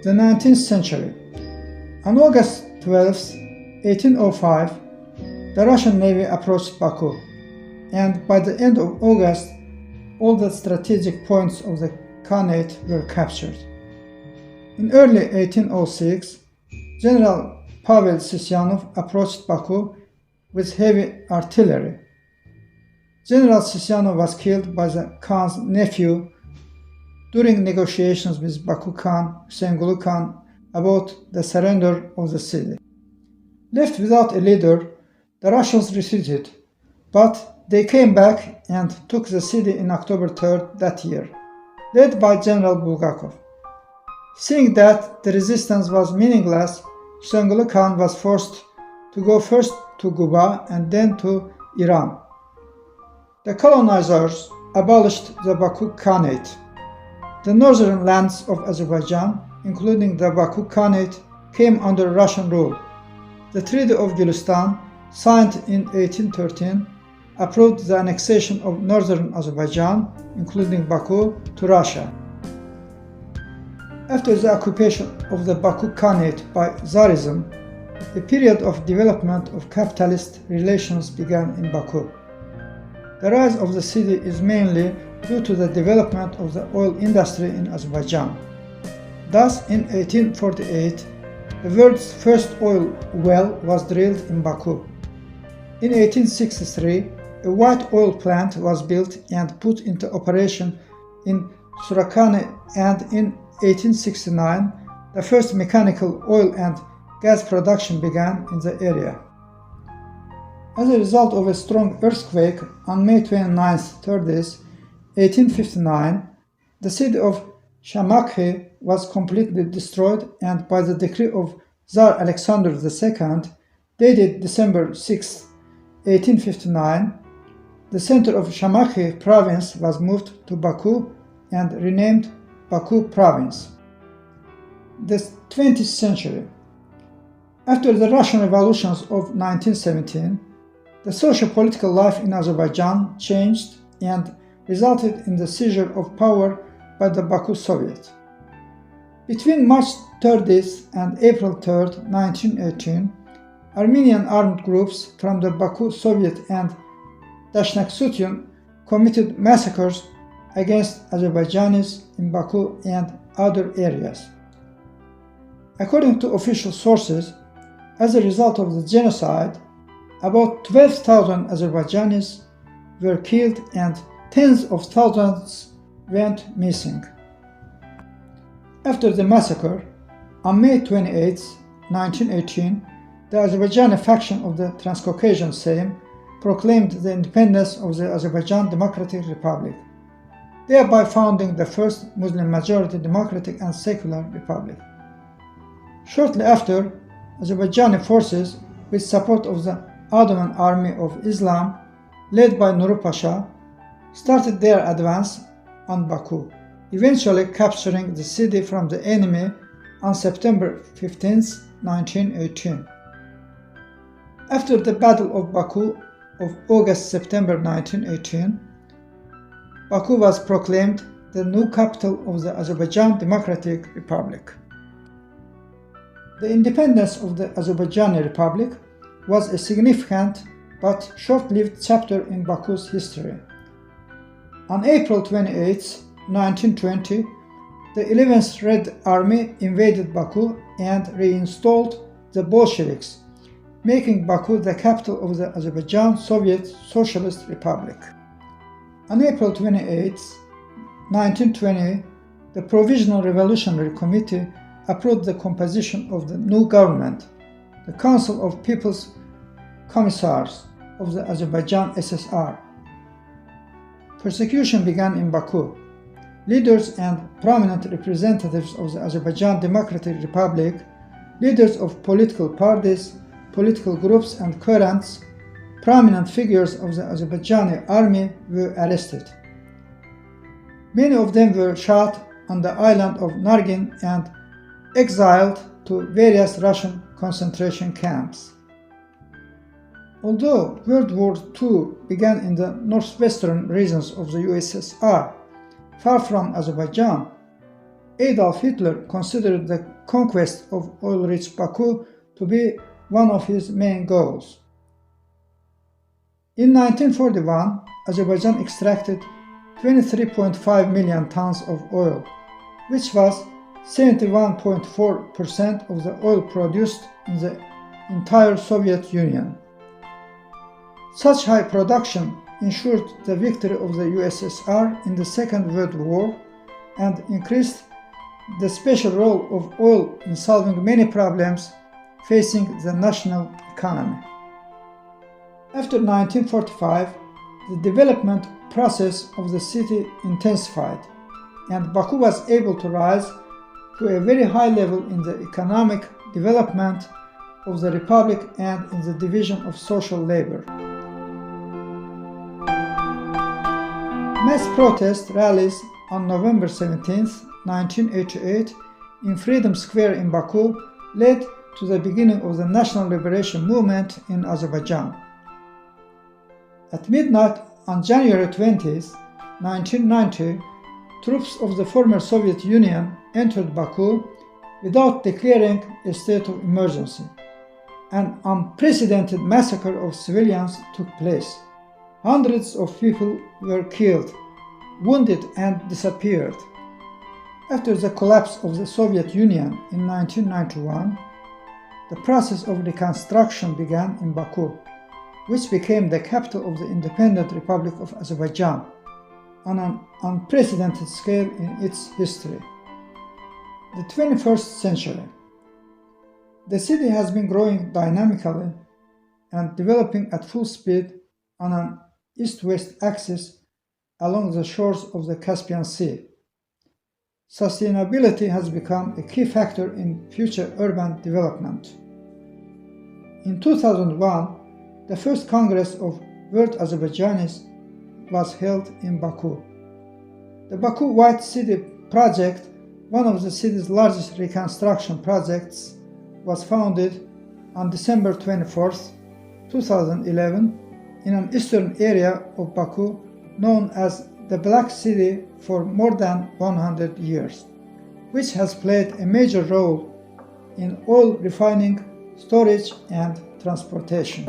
The 19th century. On August 12, 1805, the Russian Navy approached Baku, and by the end of August, all the strategic points of the Khanate were captured. In early 1806, General Pavel Sisianovun approached Baku with heavy artillery. General Sisianovun was killed by the Khan's nephew during negotiations with Baku Khan, Hüseynqulu Khan, about the surrender of the city. Left without a leader, the Russians retreated, but they came back and took the city in October 3rd that year, led by General Bulgakov. Seeing that the resistance was meaningless, Hüseynqulu Khan was forced to go first to Quba and then to Iran. The colonizers abolished the Baku Khanate. The northern lands of Azerbaijan, including the Baku Khanate, came under Russian rule. The Treaty of Gülistan, signed in 1813, approved the annexation of northern Azerbaijan, including Baku, to Russia. After the occupation of the Baku Khanate by Tsarism, a period of development of capitalist relations began in Baku. The rise of the city is mainly due to the development of the oil industry in Azerbaijan. Thus, in 1848, the world's first oil well was drilled in Baku. In 1863, a white oil plant was built and put into operation in Surakhani, and in 1869, the first mechanical oil and gas production began in the area. As a result of a strong earthquake on May 29, 30th, 1859, the city of Şəməki was completely destroyed, and by the decree of Tsar Alexander II, dated December 6, 1859, the center of Şəməki province was moved to Baku and renamed Baku province. The 20th century. After the Russian revolutions of 1917, the socio-political life in Azerbaijan changed and resulted in the seizure of power by the Baku Soviet. Between March 30th and April 3rd, 1918, Armenian armed groups from the Baku Soviet and Dashnaksutyun committed massacres against Azerbaijanis in Baku and other areas. According to official sources, as a result of the genocide, about 12,000 Azerbaijanis were killed and tens of thousands went missing. After the massacre, on May 28, 1918, the Azerbaijani faction of the Transcaucasian Sejm proclaimed the independence of the Azerbaijan Democratic Republic, thereby founding the first Muslim-majority democratic and secular republic. Shortly after, Azerbaijani forces, with support of the Ottoman Army of Islam, led by Nuru Pasha, started their advance on Baku, eventually capturing the city from the enemy on September 15, 1918. After the Battle of Baku of August-September 1918, Baku was proclaimed the new capital of the Azerbaijan Democratic Republic. The independence of the Azerbaijani Republic was a significant but short-lived chapter in Baku's history. On April 28, 1920, the 11th Red Army invaded Baku and reinstalled the Bolsheviks, making Baku the capital of the Azerbaijan Soviet Socialist Republic. On April 28, 1920, the Provisional Revolutionary Committee approved the composition of the new government, the Council of People's Commissars of the Azerbaijan SSR. Persecution began in Baku. Leaders and prominent representatives of the Azerbaijan Democratic Republic, leaders of political parties, political groups and currents, prominent figures of the Azerbaijani army were arrested. Many of them were shot on the island of Nargin and exiled to various Russian concentration camps. Although World War II began in the northwestern regions of the USSR, far from Azerbaijan, Adolf Hitler considered the conquest of oil-rich Baku to be one of his main goals. In 1941, Azerbaijan extracted 23.5 million tons of oil, which was 71.4% of the oil produced in the entire Soviet Union. Such high production ensured the victory of the USSR in the Second World War and increased the special role of oil in solving many problems facing the national economy. After 1945, the development process of the city intensified, and Baku was able to rise to a very high level in the economic development of the republic and in the division of social labor. Mass protest rallies on November 17, 1988, in Freedom Square in Baku led to the beginning of the national liberation movement in Azerbaijan. At midnight on January 20, 1990, troops of the former Soviet Union entered Baku without declaring a state of emergency. An unprecedented massacre of civilians took place. Hundreds of people were killed, wounded, and disappeared. After the collapse of the Soviet Union in 1991, the process of reconstruction began in Baku, which became the capital of the independent Republic of Azerbaijan on an unprecedented scale in its history. The 21st century. The city has been growing dynamically and developing at full speed on an east-west axis along the shores of the Caspian Sea. Sustainability has become a key factor in future urban development. In 2001, the first Congress of World Azerbaijanis was held in Baku. The Baku White City project, one of the city's largest reconstruction projects, was founded on December 24, 2011, in an eastern area of Baku known as the Black City for more than 100 years, which has played a major role in oil refining, storage, and transportation.